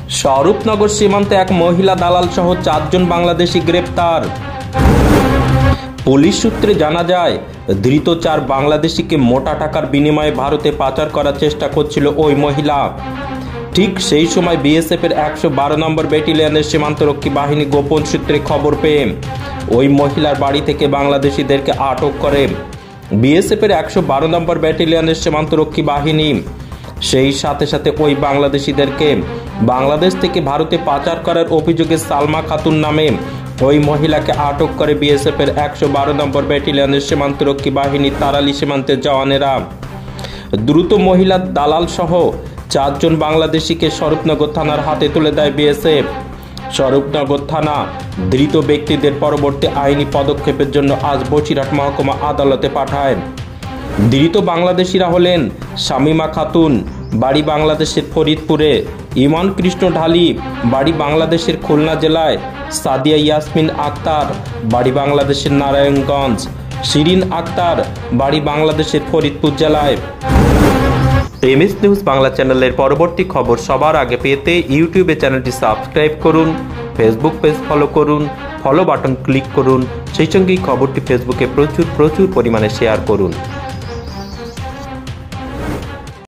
স্বরূপনগর সীমান্তে এক মহিলা দালাল সহ 4 জন বাংলাদেশি গ্রেপ্তার। পুলিশ সূত্রে জানা যায়, ধৃত 4 বাংলাদেশিকে মোটা টাকার বিনিময়ে ভারতে পাচার করার চেষ্টা করছিল ওই মহিলা। ঠিক সেই সময় বিএসএফের 112 নম্বর ব্যাটালিয়নের সীমান্তরক্ষী বাহিনী গোপন সূত্রে খবর পেয়ে ওই মহিলার বাড়ি থেকে বাংলাদেশিদেরকে আটক করে বিএসএফের 112 নম্বর ব্যাটালিয়নের সীমান্তরক্ষী বাহিনী। সেই সাথে সাথে ওই বাংলাদেশিদেরকে বাংলাদেশ থেকে ভারতে পাচার করার অভিযোগে সালমা খাতুন নামে ওই মহিলাকে আটক করে বিএসএফের 112 নম্বর ব্যাটালিয়নের সীমান্তরক্ষী বাহিনী তারালি সীমান্তের জওয়ানেরা। দ্রুত মহিলা দালাল সহ 4 জন বাংলাদেশিকে স্বরূপনগর থানার হাতে তুলে দেয় বিএসএফ। স্বরূপনগর থানা ধৃত ব্যক্তিদের পরবর্তী আইনি পদক্ষেপের জন্য আজ বসিরহাট মহকুমা আদালতে পাঠায়। ধৃত বাংলাদেশিরা হলেন শামিমা খাতুন, বাড়ি বাংলাদেশের ফরিদপুরে; ইমান কৃষ্ণ ঢালি, বাড়ি বাংলাদেশের খুলনা জেলায়; সাদিয়া ইয়াসমিন আক্তার, বাড়ি বাংলাদেশের নারায়ণগঞ্জ; শিরিন আক্তার, বাড়ি বাংলাদেশের ফরিদপুর জেলায়। এমএস নিউজ বাংলা চ্যানেলের পরবর্তী খবর সবার আগে পেতে ইউটিউবে চ্যানেলটি সাবস্ক্রাইব করুন, ফেসবুক পেজ ফলো করুন, ফলো বাটন ক্লিক করুন, সেই সঙ্গেই খবরটি ফেসবুকে প্রচুর পরিমাণে শেয়ার করুন।